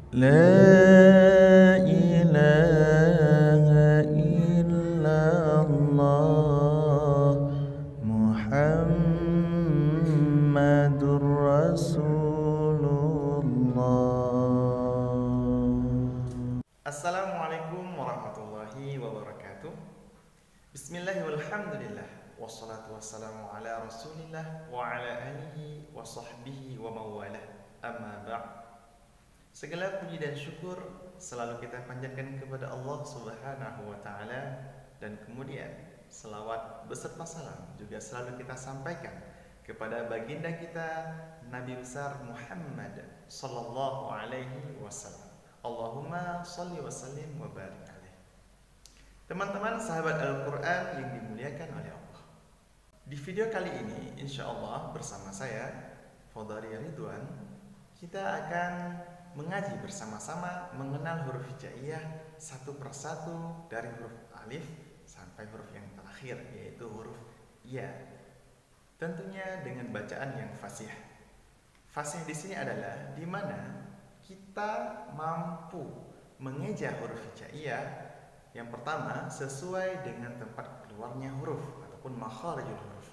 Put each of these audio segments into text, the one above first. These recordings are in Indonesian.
لا إله إلا الله محمد رسول الله. Assalamualaikum warahmatullahi wabarakatuh. Bismillah walhamdulillah wassalatu wassalamu ala rasulillah wa ala alihi wa sahbihi wa mawalah. Amma ba'd. Segala puji dan syukur selalu kita panjatkan kepada Allah Subhanahu wa taala, dan kemudian selawat beserta salam juga selalu kita sampaikan kepada baginda kita Nabi besar Muhammad sallallahu alaihi wasallam. Allahumma shalli wa sallim wa barik alaih. Teman-teman sahabat Al-Quran yang dimuliakan oleh Allah, di video kali ini insya Allah bersama saya Fadari Ridwan, kita akan mengaji bersama-sama mengenal huruf hijaiyah satu persatu dari huruf alif sampai huruf yang terakhir, yaitu huruf ya. Tentunya dengan bacaan yang fasih. Fasih di sini adalah di mana kita mampu mengeja huruf hijaiyah yang pertama sesuai dengan tempat keluarnya huruf ataupun makharijul huruf.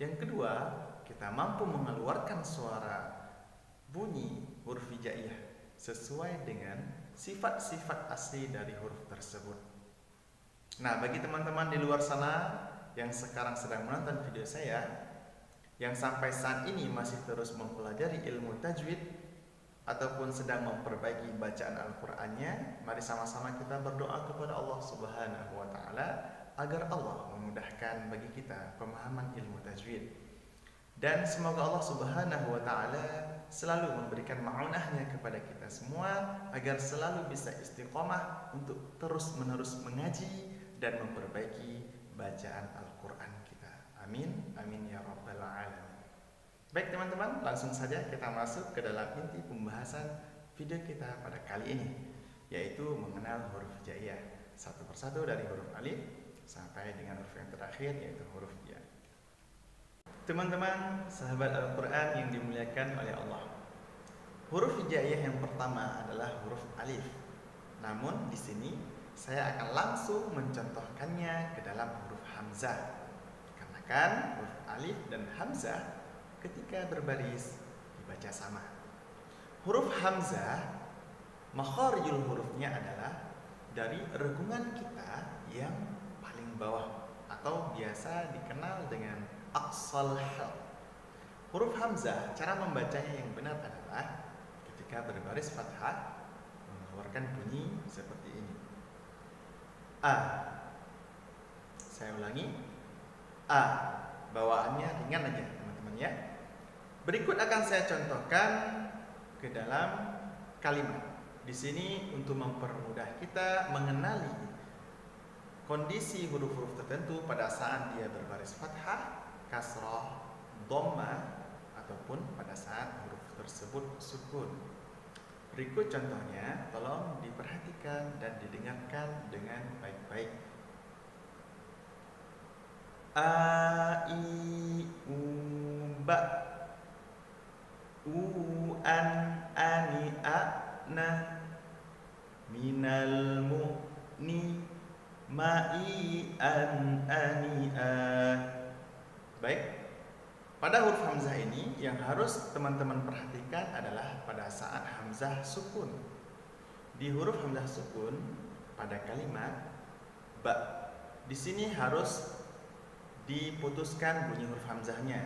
Yang kedua, kita mampu mengeluarkan suara bunyi huruf hijaiyah sesuai dengan sifat-sifat asli dari huruf tersebut. Nah, bagi teman-teman di luar sana yang sekarang sedang menonton video saya, yang sampai saat ini masih terus mempelajari ilmu tajwid ataupun sedang memperbaiki bacaan Al-Qur'annya, mari sama-sama kita berdoa kepada Allah Subhanahu wa taala agar Allah memudahkan bagi kita pemahaman ilmu tajwid. Dan semoga Allah Subhanahu wa taala selalu memberikan ma'unahnya kepada kita semua agar selalu bisa istiqomah untuk terus-menerus mengaji dan memperbaiki bacaan Al-Qur'an kita. Amin, amin ya rabbal alamin. Baik teman-teman, langsung saja kita masuk ke dalam inti pembahasan video kita pada kali ini, yaitu mengenal huruf hijaiyah satu persatu dari huruf alif sampai dengan huruf yang terakhir, yaitu huruf ya. Teman-teman sahabat Al-Quran yang dimuliakan oleh Allah, huruf hijaiyah yang pertama adalah huruf alif. Namun di sini saya akan langsung mencontohkannya ke dalam huruf hamzah. Karena kan huruf alif dan hamzah ketika berbaris dibaca sama. Huruf hamzah, makharijul hurufnya adalah dari regungan kita yang paling bawah atau biasa dikenal dengan aqsal halq. Huruf hamzah, cara membacanya yang benar adalah ketika berbaris fathah mengeluarkan bunyi seperti ini. A. Saya ulangi. A. Bawaannya ringan aja teman-teman ya. Berikut akan saya contohkan ke dalam kalimat. Di sini untuk mempermudah kita mengenali kondisi huruf-huruf tertentu pada saat dia berbaris fathah, kasrah, dhamma ataupun pada saat huruf tersebut sukun. Berikut contohnya, tolong diperhatikan dan didengarkan dengan baik-baik. A, I, U, Ba, U, An, Ani, A, Na, Minal, Mu, Ni, Ma, I, An, Ani, A. Baik, pada huruf hamzah ini yang harus teman-teman perhatikan adalah pada saat hamzah sukun. Di huruf hamzah sukun pada kalimat ba, di sini harus diputuskan bunyi huruf hamzahnya.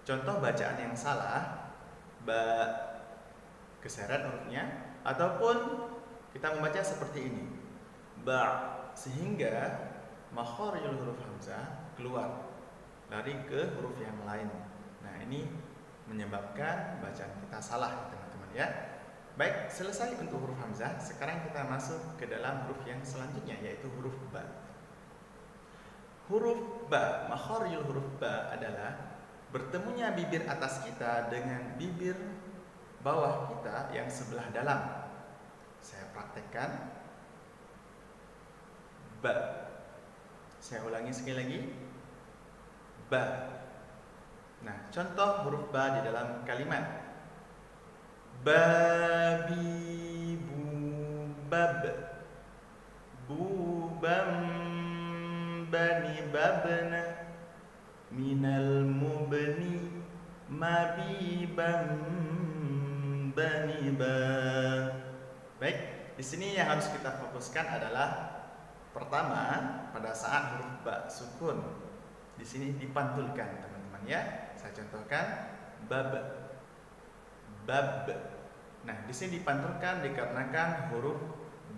Contoh bacaan yang salah, ba, keseret hurufnya, ataupun kita membaca seperti ini, ba, sehingga makharijul huruf hamzah keluar lari ke huruf yang lain. Nah, ini menyebabkan bacaan kita salah teman-teman ya. Baik, selesai untuk huruf hamzah. Sekarang kita masuk ke dalam huruf yang selanjutnya, yaitu huruf ba. Huruf ba, makharijul huruf ba adalah bertemunya bibir atas kita dengan bibir bawah kita yang sebelah dalam. Saya praktekkan. Ba. Saya ulangi sekali lagi. Ba. Nah, contoh huruf ba di dalam kalimat babi bubab, bubam bani babna, minal mubni mabibam bani ba. Baik, di sini yang harus kita fokuskan adalah pertama, pada saat huruf ba sukun di sini dipantulkan, teman-teman ya. Saya contohkan bab, bab. Nah, di sini dipantulkan dikarenakan huruf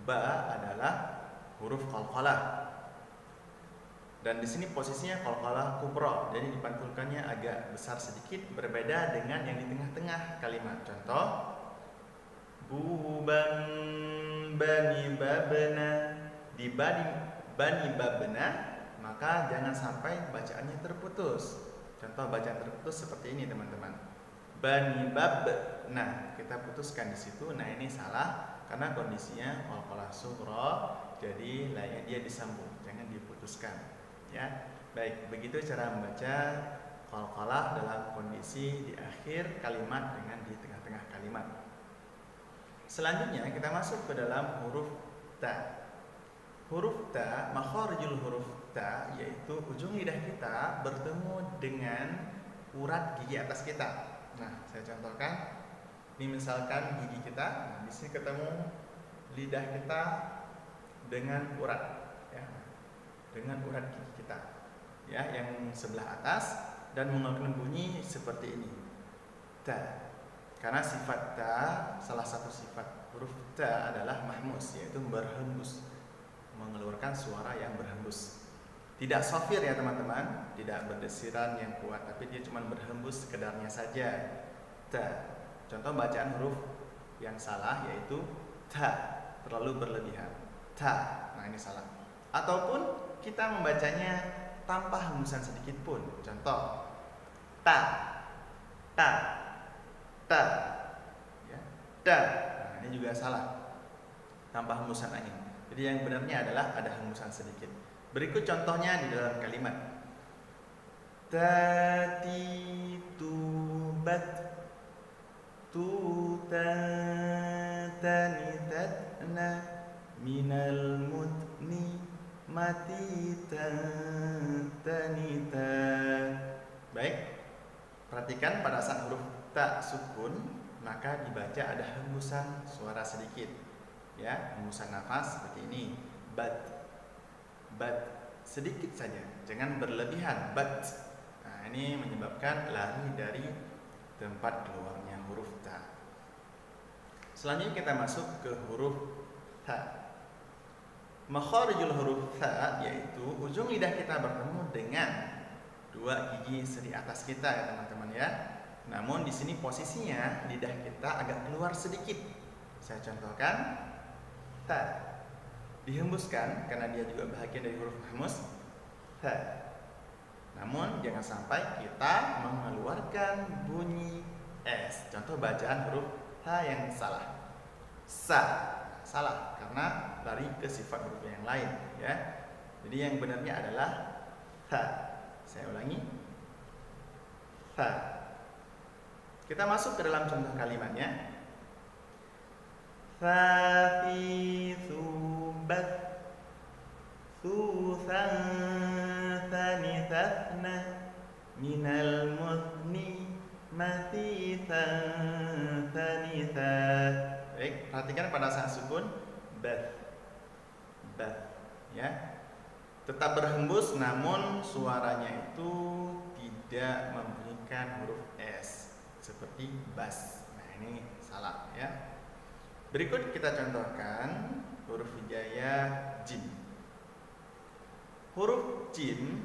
ba adalah huruf qalqalah. Dan di sini posisinya qalqalah kubra, jadi dipantulkannya agak besar sedikit, berbeda dengan yang di tengah-tengah kalimat. Contoh, buban bani babna, di bani babna, maka jangan sampai bacaannya terputus. Contoh bacaan terputus seperti ini, teman-teman. Bani bab. Nah, kita putuskan di situ. Nah, ini salah karena kondisinya qalqalah sughra, jadi layaknya dia disambung, jangan diputuskan. Ya, baik, begitu cara membaca qalqalah dalam kondisi di akhir kalimat dengan di tengah-tengah kalimat. Selanjutnya kita masuk ke dalam huruf ta. Huruf ta, makharijul huruf ta, yaitu ujung lidah kita bertemu dengan urat gigi atas kita. Nah, saya contohkan. Ini misalkan gigi kita, nah, di sini ketemu lidah kita dengan urat, ya, dengan urat gigi kita, ya, yang sebelah atas, dan mengeluarkan bunyi seperti ini, ta. Karena sifat ta, salah satu sifat huruf ta adalah mahmus, yaitu berhembus, mengeluarkan suara yang berhembus. Tidak sofir ya teman-teman, tidak berdesiran yang kuat, tapi dia cuma berhembus sekedarnya saja, ta. Contoh bacaan huruf yang salah yaitu ta, terlalu berlebihan, ta. Nah, ini salah. Ataupun kita membacanya tanpa hembusan sedikit pun. Contoh, ta, ta, ta, ya, ta. Nah, ini juga salah, tanpa hembusan angin. Jadi yang benarnya adalah ada hembusan sedikit. Berikut contohnya di dalam kalimat, tati tubat, tutani tatna, minal mutni mati tanita. Baik, perhatikan pada saat huruf ta sukun, maka dibaca ada hembusan suara sedikit, ya, hembusan nafas seperti ini, bat, bat, sedikit saja, jangan berlebihan, bat. Nah, ini menyebabkan lari dari tempat keluarnya huruf ta. Selanjutnya kita masuk ke huruf ta. Makharijul huruf ta yaitu ujung lidah kita bertemu dengan dua gigi seri atas kita, ya teman-teman ya. Namun di sini posisinya lidah kita agak keluar sedikit. Saya contohkan, ta. Dihembuskan karena dia juga bahagian dari huruf mahmus, ta. Namun jangan sampai kita mengeluarkan bunyi S. Contoh bacaan huruf H yang salah, sa, salah karena lari ke sifat huruf yang lain, ya. Jadi yang benarnya adalah H. Saya ulangi, H. Kita masuk ke dalam contoh kalimatnya. Fafi thubat, thusan thani tathna, minal mutni mati tanita. Baik, perhatikan pada saat sukun bat, bat, ya, tetap berhembus, namun suaranya itu tidak membunyikan huruf S seperti bas. Nah, ini salah, ya. Berikut kita contohkan huruf hijaiyah jim. Huruf jim,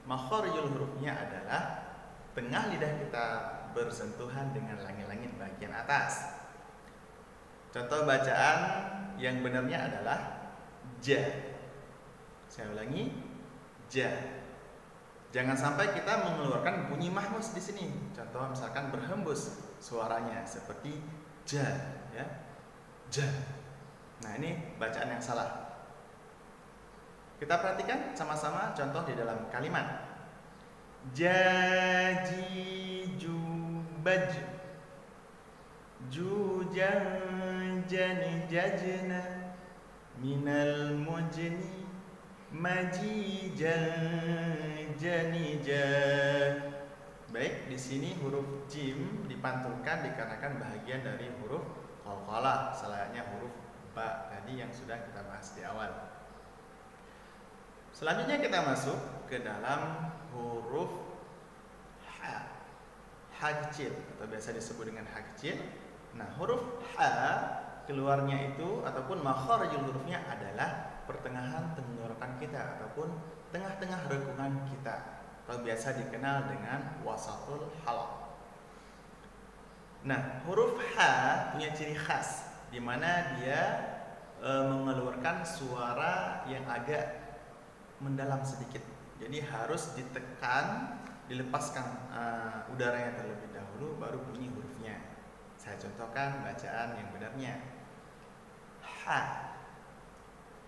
makharijul hurufnya adalah tengah lidah kita bersentuhan dengan langit-langit bagian atas. Contoh bacaan yang benarnya adalah ja. Saya ulangi, ja. Jangan sampai kita mengeluarkan bunyi mahmus di sini. Contoh misalkan berhembus suaranya seperti ja, ya, ja. Nah, ini bacaan yang salah. Kita perhatikan sama-sama contoh di dalam kalimat. Jajiju baj, jujan jani jajna minal mujni majijan jani jah. Baik, di sini huruf jim dipantulkan dikarenakan bahagian dari huruf qalqalah, selayaknya huruf ba tadi yang sudah kita bahas di awal. Selanjutnya kita masuk ke dalam huruf ha. Ha kecil atau biasa disebut dengan ha kecil. Nah, huruf ha keluarnya itu ataupun makharijul hurufnya adalah pertengahan tenggorokan kita ataupun tengah-tengah rengkungan kita, atau biasa dikenal dengan wasatul halaq. Nah, huruf ha punya ciri khas di mana dia mengeluarkan suara yang agak mendalam sedikit. Jadi harus ditekan, dilepaskan udaranya terlebih dahulu baru bunyi hurufnya. Saya contohkan bacaan yang benarnya. Ha.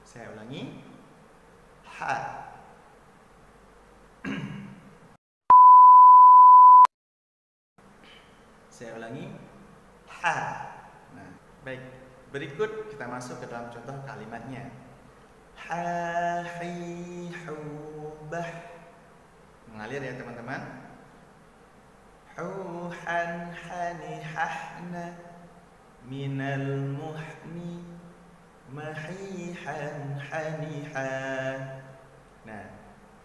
Saya ulangi. Ha. Saya ulangi, ha. Nah, baik. Berikut kita masuk ke dalam contoh kalimatnya. Ha, hi, hu, bah. Mengalir ya teman-teman. Hu, han, hani, hahna, minal muhni, mahi, han, hani, ha. Nah,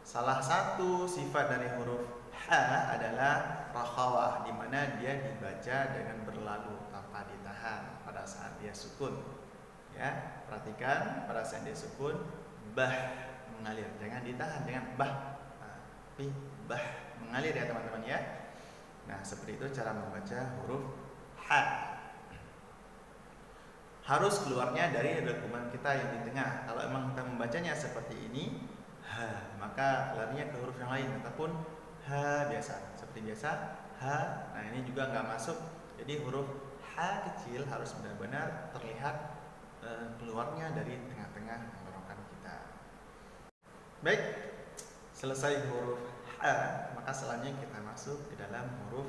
salah satu sifat dari huruf ha adalah rakhawah, di mana dia dibaca dengan berlalu tanpa ditahan pada saat dia sukun. Ya, perhatikan pada saat dia sukun bah mengalir, jangan ditahan, jangan bah, tapi bah mengalir ya teman-teman ya. Nah, seperti itu cara membaca huruf ha. Harus keluarnya dari rengkungan kita yang di tengah. Kalau emang kita membacanya seperti ini ha, maka larinya ke huruf yang lain ataupun ha biasa, seperti biasa ha. Nah, ini juga nggak masuk. Jadi huruf ha kecil harus benar-benar terlihat keluarnya dari tengah-tengah tenggorokan kita. Baik, selesai huruf ha, maka selanjutnya kita masuk ke dalam huruf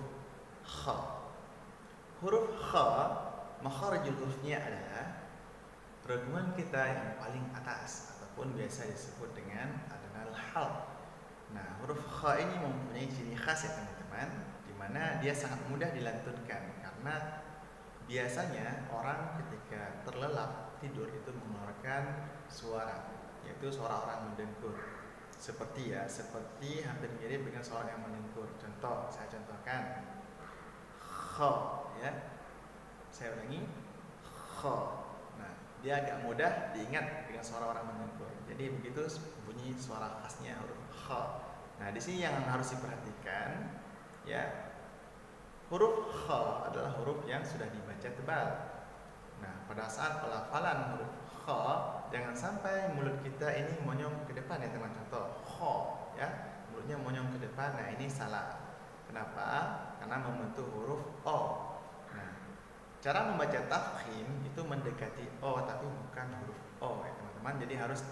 kha. Huruf kha, makharijul hurufnya adalah rengkungan kita yang paling atas ataupun biasa disebut dengan adnal halq. Nah, huruf kha ini mempunyai ciri khas ya teman-teman, di mana dia sangat mudah dilantunkan karena biasanya orang ketika terlelap tidur itu mengeluarkan suara, yaitu suara orang mendengkur. Seperti hampir mirip dengan suara yang mendengkur. Contoh, saya contohkan. Kha, ya. Saya ulangi. Kha. Nah, dia agak mudah diingat dengan suara orang mendengkur. Jadi begitu bunyi suara khasnya huruf kha. Nah, di sini yang harus diperhatikan ya, huruf kha adalah huruf yang sudah dibaca tebal. Nah, pada saat pelafalan huruf kha, jangan sampai mulut kita ini monyong ke depan ya teman. Contoh kha, ya, mulutnya monyong ke depan. Nah, ini salah. Kenapa? Karena membentuk huruf o. Nah, cara membaca tafkhim itu mendekati o tapi bukan huruf o ya teman-teman. Jadi harus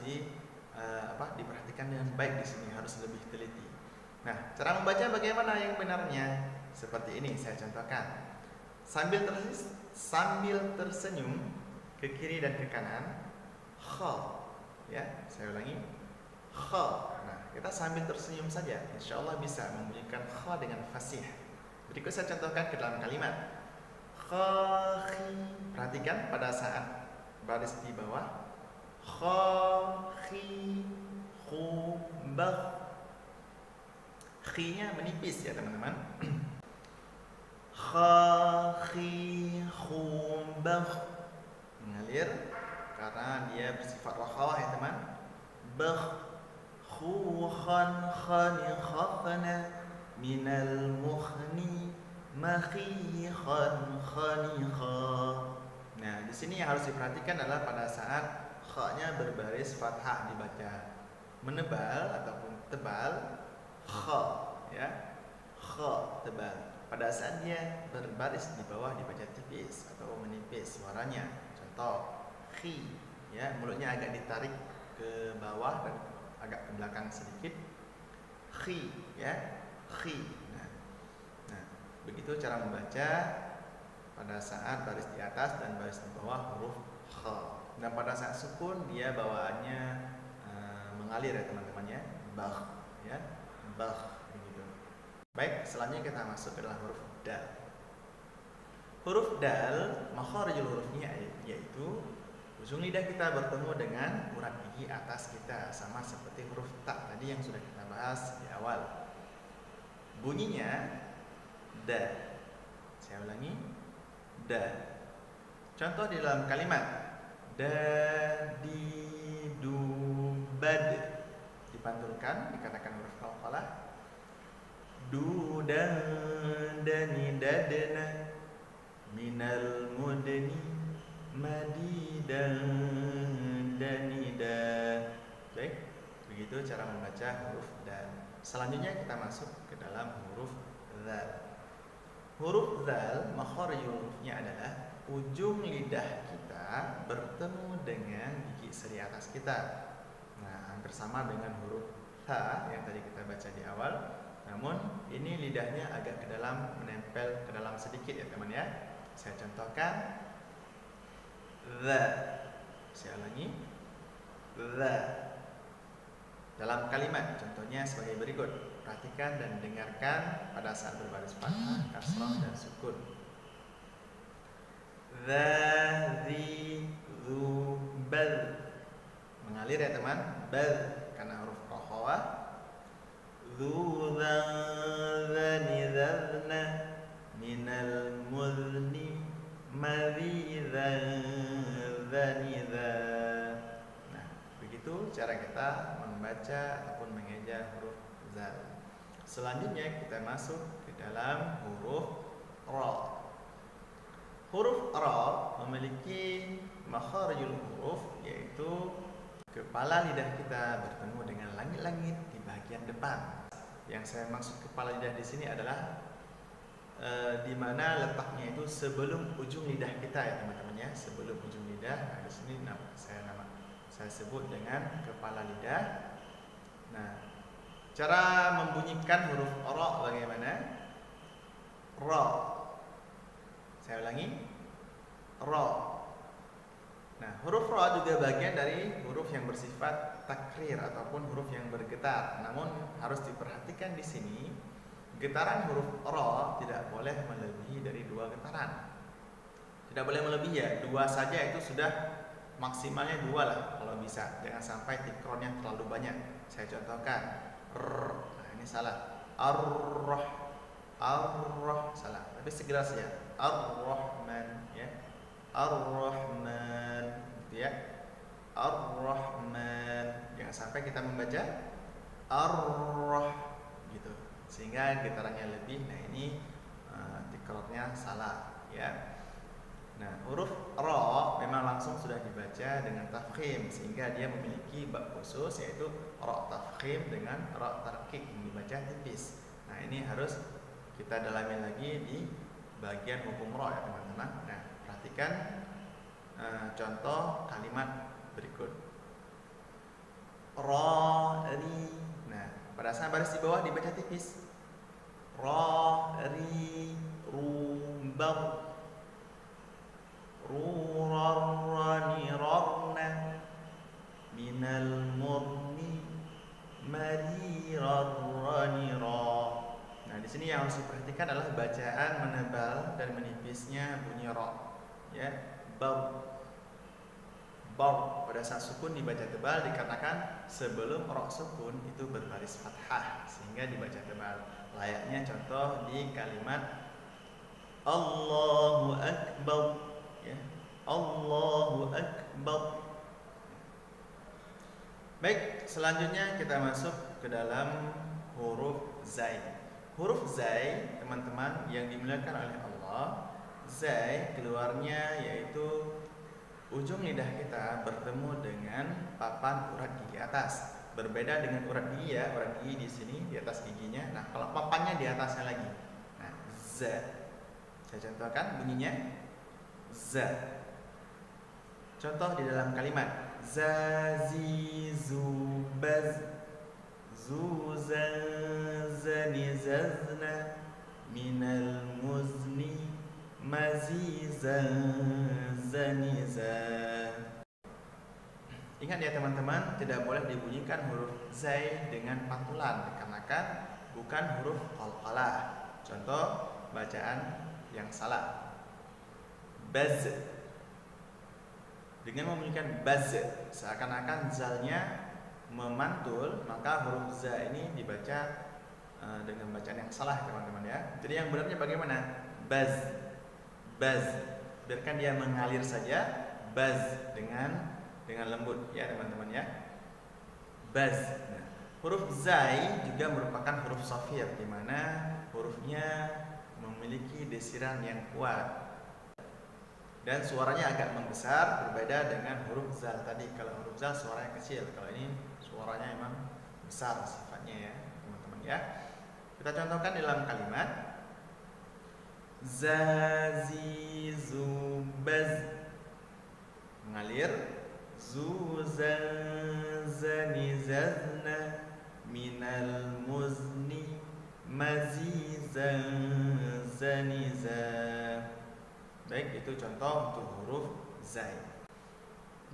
diperhatikan dengan baik di sini, harus lebih teliti. Nah, cara membaca bagaimana yang benarnya? Seperti ini saya contohkan. Sambil tersenyum ke kiri dan ke kanan, kha. Ya, saya ulangi. Kha. Nah, kita sambil tersenyum saja, insya Allah bisa membunyikan kha dengan fasih. Berikut saya contohkan ke dalam kalimat. Kha, khi. Perhatikan pada saat baris di bawah. Kha, khi, khu, bah. Khi-nya menipis ya teman-teman. Kha, khi, khu, bah. Mengalir karena dia bersifat rakhawah ya teman. Bah, khu, khan, khani, khafana, minal mukhni, makhi, khan, khani, kha. Nah, di sini yang harus diperhatikan adalah pada saat kha-nya berbaris fathah dibaca menebal ataupun tebal, kha, ya, kha tebal. Pada saat dia berbaris di bawah dibaca tipis atau menipis suaranya. Contoh, khi, ya, mulutnya agak ditarik ke bawah dan agak ke belakang sedikit. Khi, ya, khi. Nah, begitu cara membaca pada saat baris di atas dan baris di bawah huruf kha. Dan pada saat sukun dia bawaannya mengalir ya teman-teman ya, bah ya, bah begitu. Baik, selanjutnya kita masuk ke dalam huruf dal. Huruf dal, makharijul hurufnya yaitu ujung lidah kita bertemu dengan urat gigi atas kita, sama seperti huruf ta tadi yang sudah kita bahas di awal. Bunyinya da. Saya ulangi, da. Contoh di dalam kalimat da di du bad, dipantulkan dikatakan huruf qalqalah. Du dan dani dadna minal mudni madidan danida. Baik, begitu cara membaca huruf dal. Selanjutnya kita masuk ke dalam huruf zal. Huruf zal, makharijul hurufnya adalah ujung lidah kita bertemu dengan gigi seri atas kita. Nah, hampir sama dengan huruf ha yang tadi kita baca di awal. Namun ini lidahnya agak ke dalam, menempel ke dalam sedikit ya teman ya. Saya contohkan, the. Saya ulangi, the. Dalam kalimat, contohnya sebagai berikut. Perhatikan dan dengarkan pada saat berbaris fathah, kasrah dan sukun. The, zu, bal. Mengalir ya teman, bal karena huruf qakhawah. Zu, zani, zazna minal muzni maridan zanida. Nah, begitu cara kita membaca ataupun mengeja huruf zal. Selanjutnya kita masuk ke dalam huruf ra. Huruf ra memiliki makharijul huruf, yaitu kepala lidah kita bertemu dengan langit-langit di bagian depan. Yang saya maksud kepala lidah di sini adalah di mana letaknya itu sebelum ujung lidah kita ya teman-teman ya, sebelum ujung lidah. Nah, di sini saya sebut dengan kepala lidah. Nah, cara membunyikan huruf ra bagaimana? Ra. Saya ulangi, ra. Nah, huruf ra juga bagian dari huruf yang bersifat takrir ataupun huruf yang bergetar. Namun harus diperhatikan di sini, getaran huruf ra tidak boleh melebihi dari 2 getaran. Tidak boleh melebihi ya, 2 saja itu sudah maksimalnya 2 lah kalau bisa. Jangan sampai tikronnya terlalu banyak. Saya contohkan, nah ini salah, ar-rah, salah. Tapi segera saja, ar-rahman ya, ar-rahman gitu ya, ar-rahman. Jangan sampai kita membaca ar-rah gitu sehingga getarannya lebih. Nah ini tikrornya salah ya. Nah, huruf ra memang langsung sudah dibaca dengan tafkhim sehingga dia memiliki bab khusus, yaitu ra tafkhim dengan ra tarqiq yang dibaca tipis. Nah, ini harus kita dalami lagi di bagian hukum ra ya teman-teman. Nah, perhatikan contoh kalimat berikut. Ra ri. Nah, pada saat baris di bawah dibaca tipis. Ra ri ru bar. Rurarrani rarna minal murni marirarrani ra. Nah, di sini yang harus diperhatikan adalah bacaan menebal dan menipisnya bunyi ra. Ya, bar. Bar pada saat sukun dibaca tebal dikarenakan sebelum ra sukun itu berbaris fathah sehingga dibaca tebal. Layaknya contoh di kalimat Allahu Akbar. Ya, Allahu Akbar. Baik, selanjutnya kita masuk ke dalam huruf zai. Huruf zai, teman-teman yang dimuliakan oleh Allah, zai keluarnya yaitu ujung lidah kita bertemu dengan papan urat gigi atas. Berbeda dengan urat gigi ya, urat gigi di sini di atas giginya. Nah, kalau papannya di atasnya lagi. Nah, za. Saya contohkan bunyinya za. Contoh di dalam kalimat zazi zubaz zuzan zani zazna minal muzni mazizan zaniza. Ingat ya teman-teman, tidak boleh dibunyikan huruf zai dengan pantulan dikarenakan bukan huruf qalqalah. Contoh bacaan yang salah. Baz. Dengan membunyikan baz, seakan-akan zalnya memantul, maka huruf za ini dibaca dengan bacaan yang salah teman-teman ya. Jadi yang benarnya bagaimana? Baz. Baz. Biarkan dia mengalir saja. Baz dengan lembut ya teman-teman ya. Baz. Nah, huruf zai juga merupakan huruf shafir di mana hurufnya memiliki desiran yang kuat dan suaranya agak membesar, berbeda dengan huruf zal tadi. Kalau huruf zal suaranya kecil, kalau ini suaranya memang besar sifatnya ya teman-teman ya. Kita contohkan dalam kalimat zazi zubaz, mengalir. Zuzan zanizazna minal muzni mazizan zaniza. Baik, itu contoh untuk huruf zai.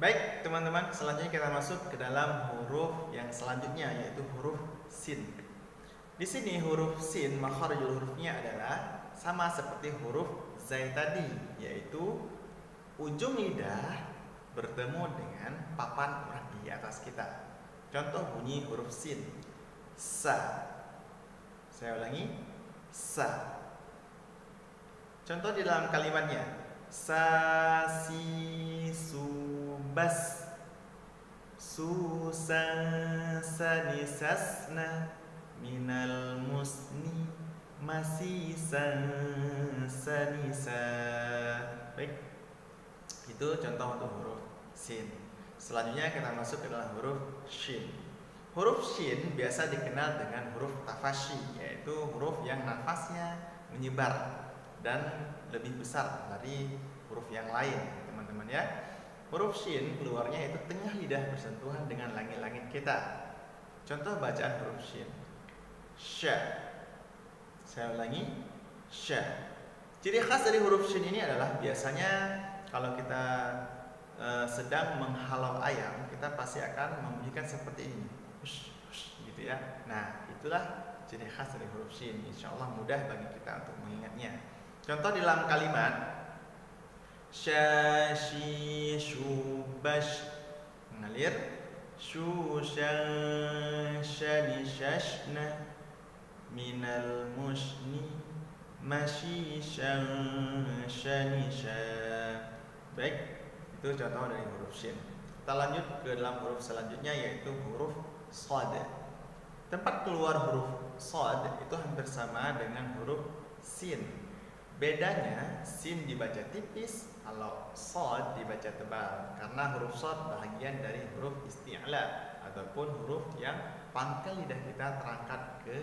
Baik teman-teman, selanjutnya kita masuk ke dalam huruf yang selanjutnya, yaitu huruf sin. Di sini huruf sin makharijul hurufnya adalah sama seperti huruf zai tadi, yaitu ujung lidah bertemu dengan papan urat di atas kita. Contoh bunyi huruf sin. Sa. Saya ulangi. Sa. Contoh di dalam kalimatnya. Sa si su bas. Su sa sani sasna minal musni masih san sanisa. Baik. Itu contoh untuk huruf sin. Selanjutnya kita masuk ke dalam huruf shin. Huruf shin biasa dikenal dengan huruf tafashi, yaitu huruf yang nafasnya menyebar dan lebih besar dari huruf yang lain, teman-teman ya. Huruf shin keluarnya itu tengah lidah bersentuhan dengan langit-langit kita. Contoh bacaan huruf shin. Sya. Saya ulangi. Sya. Ciri khas dari huruf shin ini adalah biasanya kalau kita sedang menghalau ayam, kita pasti akan membunyikan seperti ini, hush, hush, gitu ya. Nah, itulah ciri khas dari huruf shin. Insya Allah mudah bagi kita untuk mengingatnya. Contoh di dalam kalimat syashi shubash, mengalir. Shu shani shashna minal mushni masyi shani sha. Baik, itu contoh dari huruf shin. Kita lanjut ke dalam huruf selanjutnya, yaitu huruf shad. Tempat keluar huruf shad itu hampir sama dengan huruf sin. Bedanya sin dibaca tipis, kalau shad dibaca tebal, karena huruf shad bagian dari huruf isti'la ataupun huruf yang pangkal lidah kita terangkat ke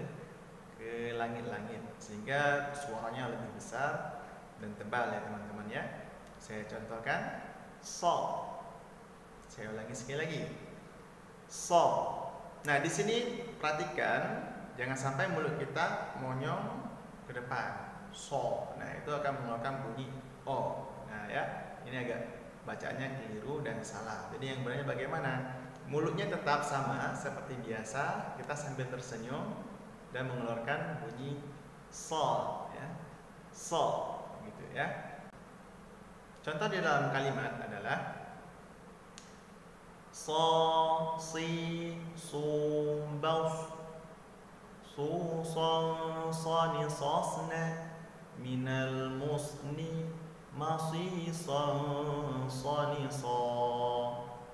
langit-langit, sehingga suaranya lebih besar dan tebal ya teman-teman ya. Saya contohkan so. Saya ulangi sekali lagi. So. Nah, di sini perhatikan jangan sampai mulut kita monyong ke depan. So. Nah, itu akan mengeluarkan bunyi o. Nah, ya. Ini agak bacaannya keliru dan salah. Jadi yang benarnya bagaimana? Mulutnya tetap sama seperti biasa, kita sambil tersenyum dan mengeluarkan bunyi so ya. So gitu ya. Contoh di dalam kalimat adalah so si su baus su son soni sosna minal musni masih son soni so.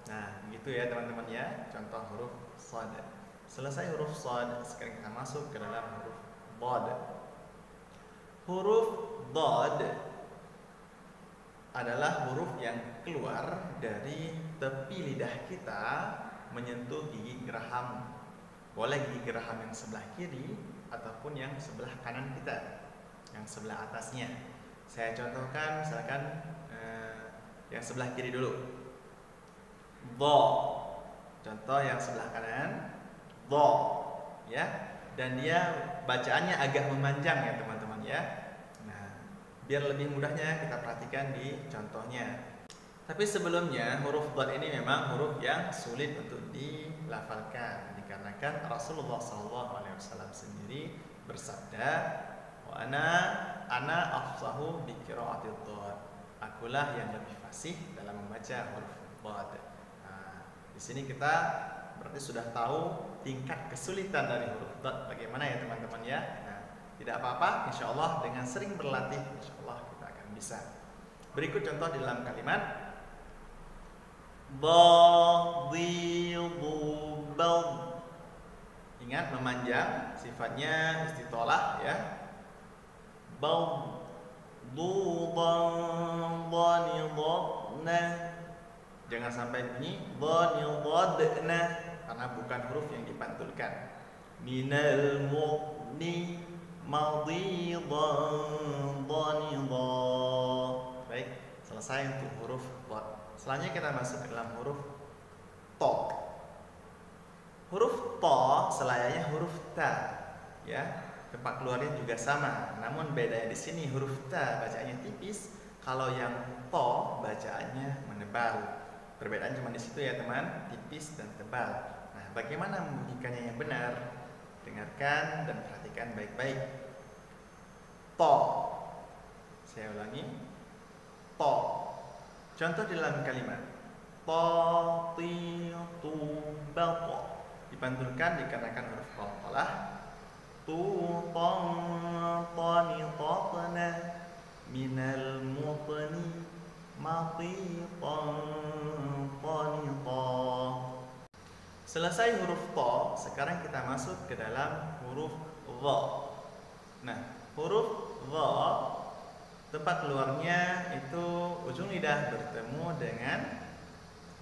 Nah gitu ya teman-teman ya, contoh huruf shad. Selesai huruf shad, sekarang kita masuk ke dalam huruf dad. Huruf dad adalah huruf yang keluar dari tepi lidah kita menyentuh gigi geraham. Boleh gigi geraham yang sebelah kiri ataupun yang sebelah kanan kita, yang sebelah atasnya. Saya contohkan misalkan yang sebelah kiri dulu. Do. Contoh yang sebelah kanan. Do. Ya. Dan dia bacaannya agak memanjang ya teman-teman ya. Nah, Biar lebih mudahnya kita perhatikan di contohnya. Tapi sebelumnya huruf dhad ini memang huruf yang sulit untuk dilafalkan dikarenakan Rasulullah SAW sendiri bersabda, wa ana afsahu bi qiraatid dhad. Akulah yang lebih fasih dalam membaca huruf dhad. Nah, di sini kita berarti sudah tahu tingkat kesulitan dari huruf dhad bagaimana ya teman-teman ya. Nah, tidak apa-apa, insya Allah dengan sering berlatih insya Allah kita akan bisa. Berikut contoh di dalam kalimat Bad. Ingat memanjang sifatnya istitolah ya. Bad. Jangan sampai bunyi dhanidadna karena bukan huruf yang dipantulkan. Minal mu'ni madhidan dhanidha. Baik, selesai untuk huruf dhad. Selanjutnya kita masuk ke dalam huruf to. Huruf to selayaknya huruf ta, ya. Tempat keluarnya juga sama. Namun bedanya di sini huruf ta bacaannya tipis, kalau yang to bacaannya menebal. Perbedaan cuma di situ ya teman, tipis dan tebal. Nah, bagaimana membunyikannya yang benar? Dengarkan dan perhatikan baik-baik. To. Saya ulangi. To. Contoh di dalam kalimat ta-ti-tu bata dipantulkan dikarenakan huruf qalqalah. Tu-tan-tani-tatna minal mutni mati-tan-tani-ta. Selesai huruf to, sekarang kita masuk ke dalam huruf dha. Nah, huruf dha tempat keluarnya itu ujung lidah bertemu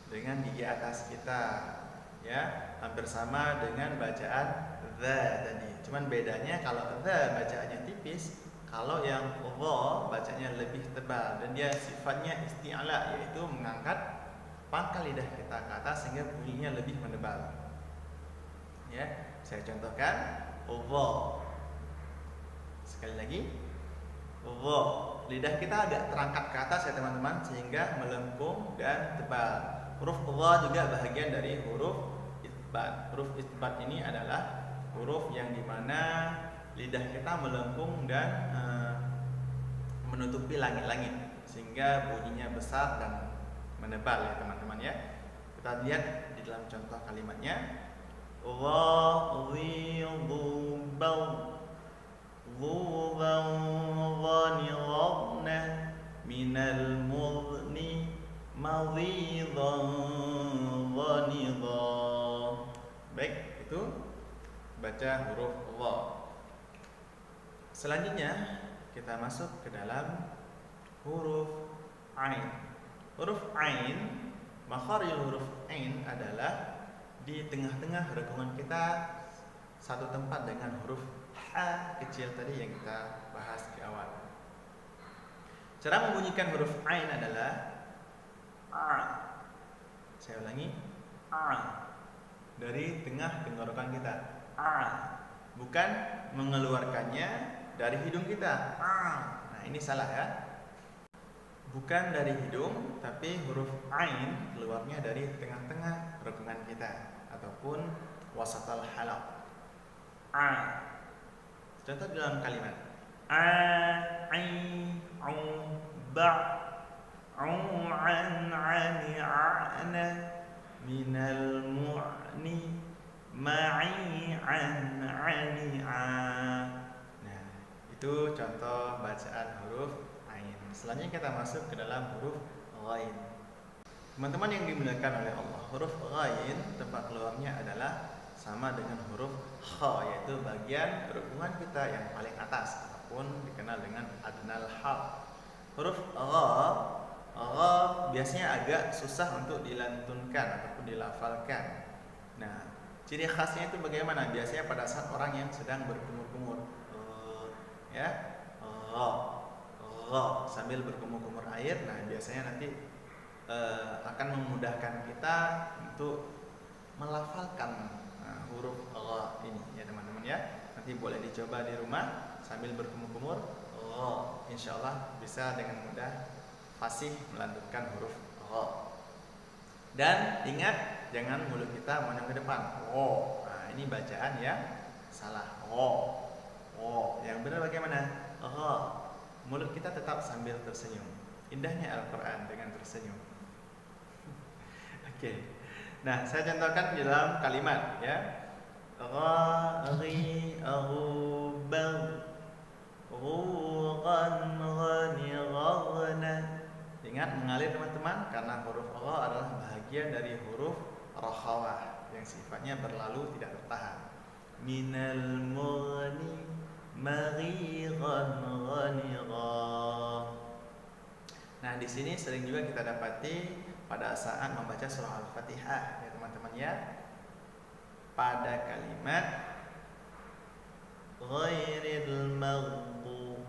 dengan gigi atas kita, ya, hampir sama dengan bacaan dha tadi. Cuman bedanya kalau dha bacaannya tipis, kalau yang dha bacanya lebih tebal dan dia sifatnya isti'la, yaitu mengangkat pangkal lidah kita ke atas sehingga bunyinya lebih menebal. Ya, saya contohkan dha. Sekali lagi, dha. Lidah kita agak terangkat ke atas ya teman-teman sehingga melengkung dan tebal. Huruf dha juga bahagian dari huruf itsbat. Huruf itsbat ini adalah huruf yang dimana lidah kita melengkung dan menutupi langit-langit sehingga bunyinya besar dan menebal ya teman-teman ya. Kita lihat di dalam contoh kalimatnya. Minal mudni madhidan dhanidha. Baik, itu baca huruf dha. Selanjutnya kita masuk ke dalam huruf ain. Huruf ain, makharijul huruf ain adalah di tengah-tengah rengkungan kita satu tempat dengan huruf ha kecil tadi yang kita bahas di awal. Cara membunyikan huruf ain adalah a. Saya ulangi, a. Dari tengah tenggorokan kita, a. Bukan mengeluarkannya dari hidung kita, a. Nah, ini salah ya. Bukan dari hidung, tapi huruf ain keluarnya dari tengah-tengah rengkungan kita ataupun wasatal halaq. A. Contoh dalam kalimat a, ai, au, ba, au, an, ani, a'na, minal mu'ni, ma'i, an, ani, a. Nah, itu contoh bacaan huruf ain. Selanjutnya kita masuk ke dalam huruf ghain. Teman-teman yang dimuliakan oleh Allah, huruf ghain tempat keluarnya adalah sama dengan huruf kha, yaitu bagian rengkungan kita yang paling atas ataupun dikenal dengan adnal halq. Huruf gha biasanya agak susah untuk dilantunkan ataupun dilafalkan. Nah, ciri khasnya itu bagaimana? Biasanya pada saat orang yang sedang berkumur-kumur, ya, sambil berkumur-kumur air. Nah, biasanya nanti akan memudahkan kita untuk melafalkan huruf gha ini ya teman-teman ya. Nanti boleh dicoba di rumah sambil berkumur-kumur Insya Allah bisa dengan mudah fasih melantunkan huruf ro. Dan ingat, jangan mulut kita menghadap ke depan. Nah, ini bacaan yang salah. Yang benar bagaimana? Mulut kita tetap sambil tersenyum. Indahnya Al-Quran dengan tersenyum. Oke. Nah, saya contohkan di dalam kalimat ya. Ghari, ghubal, ghugan, ghani, ghagna. Ingat mengalir teman-teman, karena huruf ra adalah bagian dari huruf rakhawah yang sifatnya berlalu tidak tertahan. Minal mughni maghiran ghanigha. Nah, di sini sering juga kita dapati pada saat membaca surah Al-Fatihah ya teman-teman ya. Pada kalimat ghairil maghdub,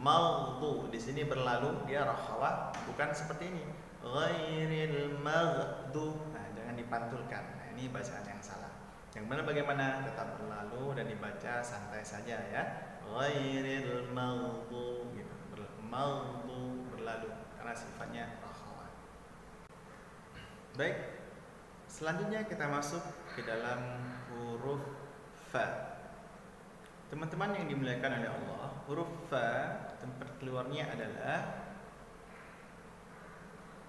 maghdu di sini berlalu, dia rakhawah, bukan seperti ini. Ghairil maghdu. Nah, jangan dipantulkan. Nah, ini bacaan yang salah. Yang benar bagaimana? Tetap berlalu dan dibaca santai saja ya. Ghairil maghdu gitu. Maghdu berlalu karena sifatnya rakhawah. Baik. Selanjutnya kita masuk ke dalam huruf fa. Teman-teman yang dimuliakan oleh Allah, huruf fa tempat keluarnya adalah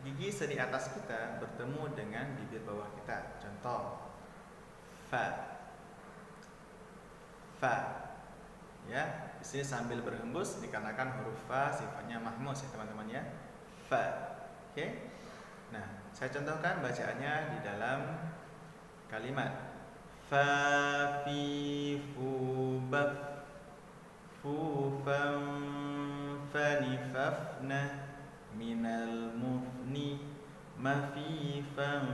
gigi seri atas kita bertemu dengan bibir bawah kita. Contoh, fa, ya. Di sini sambil berhembus dikarenakan huruf fa sifatnya mahmus ya teman-teman ya. Fa, oke. Nah, saya contohkan bacaannya di dalam kalimat fa fi fu baf fu fam fani fafna minal mufni mafi fam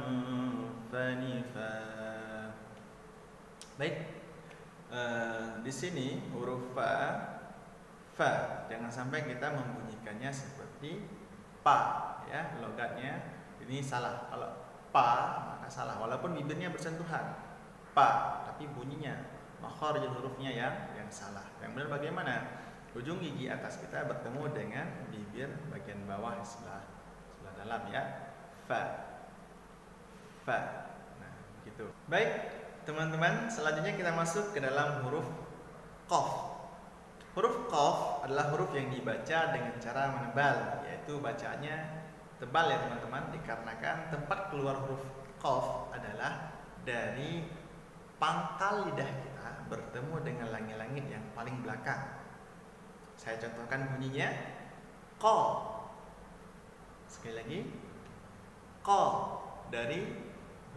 fani fa. Baik, di sini huruf fa jangan sampai kita membunyikannya seperti pa ya, logatnya ini salah. Kalau pa maka salah, walaupun bibirnya bersentuhan pa, tapi bunyinya makharijul hurufnya yang salah. Yang benar bagaimana? Ujung gigi atas kita bertemu dengan bibir bagian bawah sebelah dalam ya. Fa. Nah, gitu. Baik, teman-teman, selanjutnya kita masuk ke dalam huruf qaf. Huruf qaf adalah huruf yang dibaca dengan cara menebal, yaitu bacaannya tebal ya teman-teman, dikarenakan tempat keluar huruf qaf adalah dari pangkal lidah kita bertemu dengan langit-langit yang paling belakang. Saya contohkan bunyinya qa. Sekali lagi qa, dari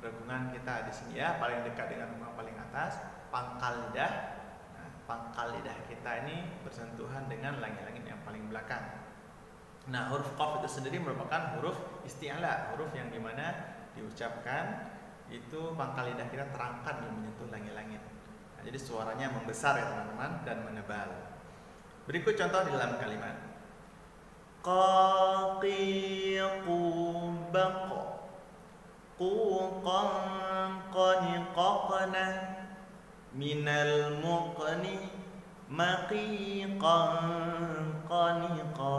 renggungan kita di sini ya, paling dekat dengan renggungan paling atas, pangkal lidah. Nah, pangkal lidah kita ini bersentuhan dengan langit-langit yang paling belakang. Nah, huruf qaf itu sendiri merupakan huruf isti'la, huruf yang dimana diucapkan itu pangkal lidah kita terangkat dan menyentuh langit-langit. Nah, jadi suaranya membesar ya teman-teman dan menebal. Berikut contoh di dalam kalimat qaqiqu baq quqan qaniqaqna minal muqni maqiqan qaniqa.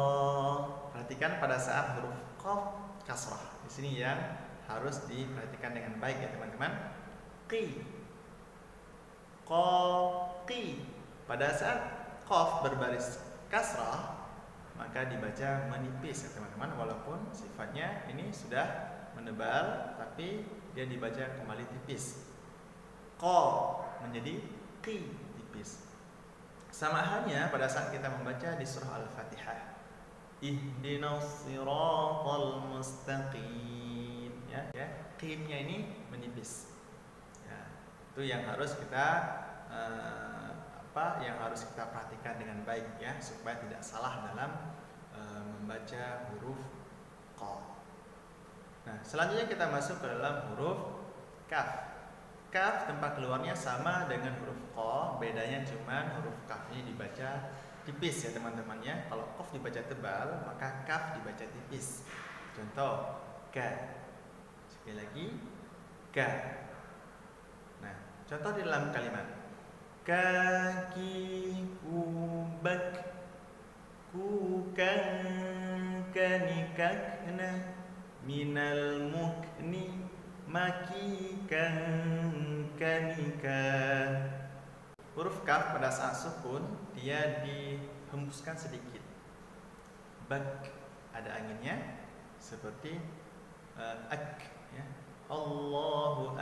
Perhatikan pada saat huruf qaf kasrah. Di sini yang harus diperhatikan dengan baik ya teman-teman. Qi, qi. Pada saat qaf berbaris kasrah maka dibaca menipis ya teman-teman, walaupun sifatnya ini sudah menebal tapi dia dibaca kembali tipis. Qa menjadi qi, tipis. Sama halnya pada saat kita membaca di surah Al-Fatihah. Ihdinas siratal mustaqim ya, qimnya ini menipis. Ya, itu yang harus kita yang harus kita perhatikan dengan baik ya, supaya tidak salah dalam membaca huruf qa. Nah, selanjutnya kita masuk ke dalam huruf kaf. Kaf tempat keluarnya sama dengan huruf qa, bedanya cuma huruf kaf ini dibaca tipis ya teman-teman ya. Kalau qaf dibaca tebal, maka kaf dibaca tipis. Contoh ka. Sekali lagi ka. Nah, contoh di dalam kalimat kaki, kubak, kukan, kanikakna, minal mukni, makikan, kanika. Huruf kaf pada saat sukun dia dihembuskan sedikit. Bak ada anginnya seperti ak ya. Allahu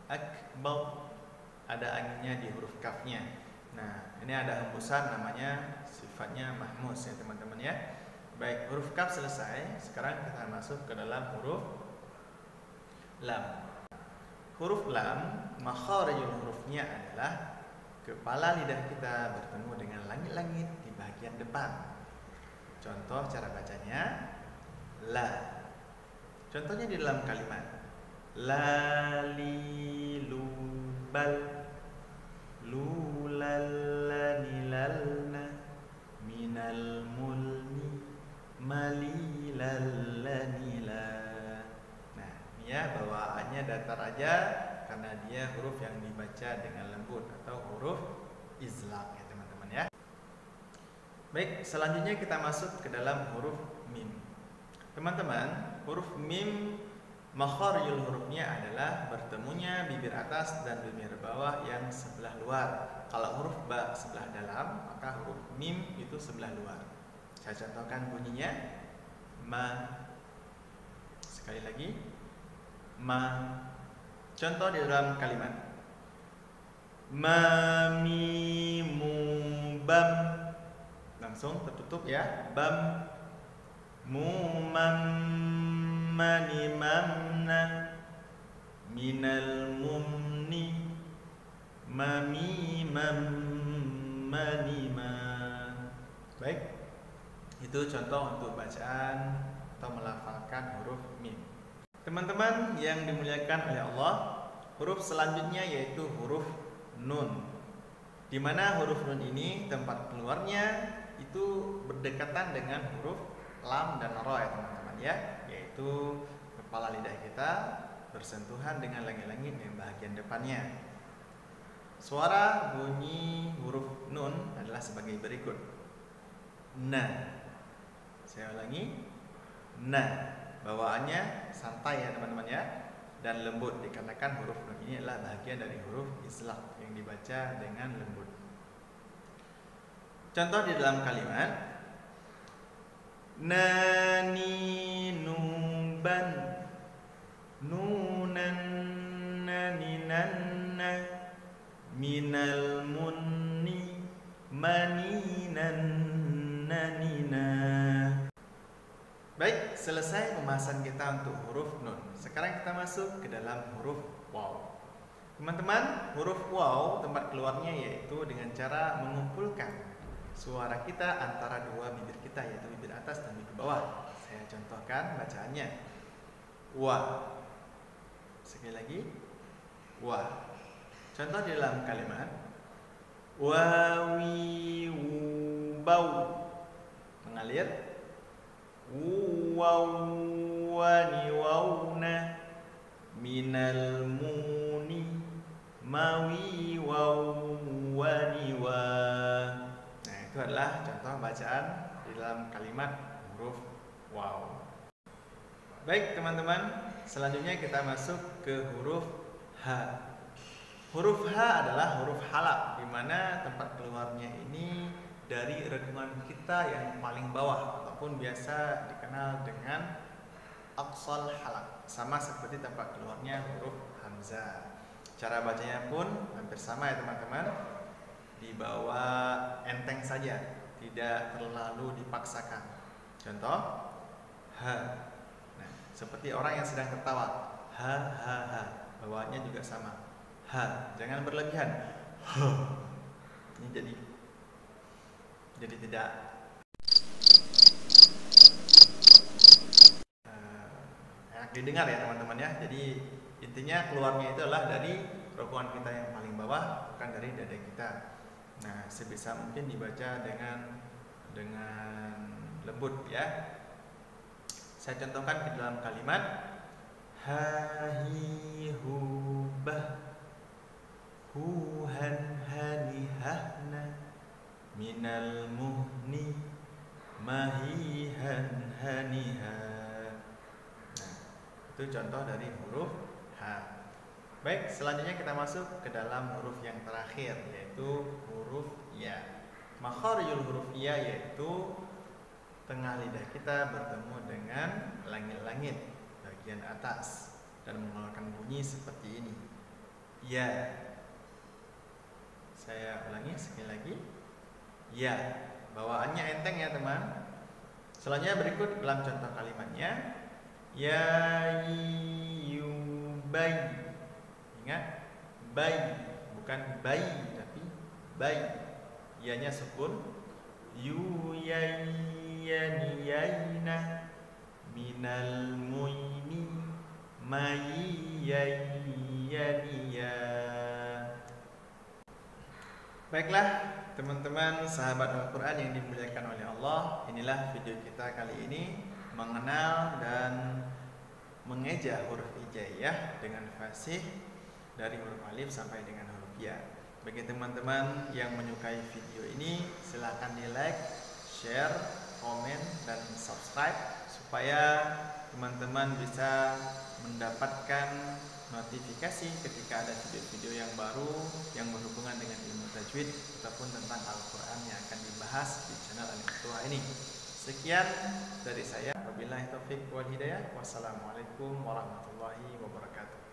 akbar ada anginnya di huruf kafnya. Nah, ini ada hembusan namanya sifatnya mahmus ya teman-teman ya. Baik, huruf kaf selesai. Sekarang kita masuk ke dalam huruf lam. Huruf lam, makharijul hurufnya adalah kepala lidah kita bertemu dengan langit-langit di bagian depan. Contoh cara bacanya la. Contohnya di dalam kalimat la li lu bal lu lallani lalna minal mulni mali lallani la. Nah, ini ya bawaannya datar aja karena dia huruf yang dibaca dengan lembut atau huruf izlaq ya teman-teman ya. Baik, selanjutnya kita masuk ke dalam huruf mim. Teman-teman, huruf mim makharijul hurufnya adalah bertemunya bibir atas dan bibir bawah yang sebelah luar. Kalau huruf ba sebelah dalam, maka huruf mim itu sebelah luar. Saya contohkan bunyinya ma. Sekali lagi ma. Contoh di dalam kalimat ma mimu bam. Langsung tertutup ya, bam. Mumam mani mamna minal mumni mami mam mani ma. Baik, itu contoh untuk bacaan atau melafalkan huruf mim. Teman-teman yang dimuliakan oleh Allah, huruf selanjutnya yaitu huruf nun, di mana huruf nun ini tempat keluarnya itu berdekatan dengan huruf lam dan ra ya teman-teman ya, yaitu kepala lidah kita bersentuhan dengan langit-langit yang bagian depannya. Suara bunyi huruf nun adalah sebagai berikut. Na. Saya ulangi. Na. Bawaannya santai ya teman-teman ya, dan lembut dikarenakan huruf nun ini adalah bagian dari huruf izlaq yang dibaca dengan lembut. Contoh di dalam kalimat nani nuban nunan nani nanna minal munni maninan nanina. Baik, selesai pembahasan kita untuk huruf nun. Sekarang kita masuk ke dalam huruf waw. Teman-teman, huruf waw tempat keluarnya yaitu dengan cara mengumpulkan suara kita antara dua bibir kita, yaitu bibir atas dan bibir bawah. Saya contohkan bacaannya. Wa. Sekali lagi. Wa. Contoh di dalam kalimat wawi bau mengalir, wawani wauna minal muni mawi wawani wa. Nah, itu adalah contoh bacaan di dalam kalimat huruf waw. Baik teman-teman, selanjutnya kita masuk ke huruf H. Huruf H adalah huruf halaq, di mana tempat keluarnya ini dari renggungan kita yang paling bawah ataupun biasa dikenal dengan aqsal halaq, sama seperti tempat keluarnya huruf hamzah. Cara bacanya pun hampir sama ya teman-teman, dibawa enteng saja, tidak terlalu dipaksakan. Contoh H. Nah, seperti orang yang sedang tertawa, ha ha ha, bawaannya juga sama. Ha, jangan berlebihan. Ini jadi tidak enak didengar ya teman-teman ya. Jadi intinya keluarnya itu adalah dari ronggongan kita yang paling bawah, bukan dari dada kita. Nah, sebisa mungkin dibaca dengan lembut ya. Saya contohkan ke dalam kalimat ha hi hu bah huhan hanihahna minal muhni mahihan haniha. Nah, itu contoh dari huruf H. Baik, selanjutnya kita masuk ke dalam huruf yang terakhir, yaitu huruf Ya. Makharijul huruf Ya yaitu tengah lidah kita bertemu dengan langit-langit bagian atas dan mengeluarkan bunyi seperti ini. Ya. Saya ulangi sekali lagi. Ya. Bawaannya enteng ya teman. Selanjutnya berikut dalam contoh kalimatnya. Ya yubai. Ingat, bayi bukan bayi tapi bayi. Ianya sukun. Yuyayyaniyaina minal muini mayiyayyaniya. Baiklah teman-teman sahabat Al-Quran yang dimuliakan oleh Allah, inilah video kita kali ini mengenal dan mengeja huruf hijaiyah dengan fasih dari huruf alif sampai dengan huruf ya. Bagi teman-teman yang menyukai video ini, silahkan di like, share, komen, dan subscribe supaya teman-teman bisa mendapatkan notifikasi ketika ada video-video yang baru yang berhubungan dengan ilmu tajwid ataupun tentang Al-Quran yang akan dibahas di channel Al-Quran ini. Sekian dari saya. Wabillahi taufiq wal hidayah. Wassalamualaikum warahmatullahi wabarakatuh.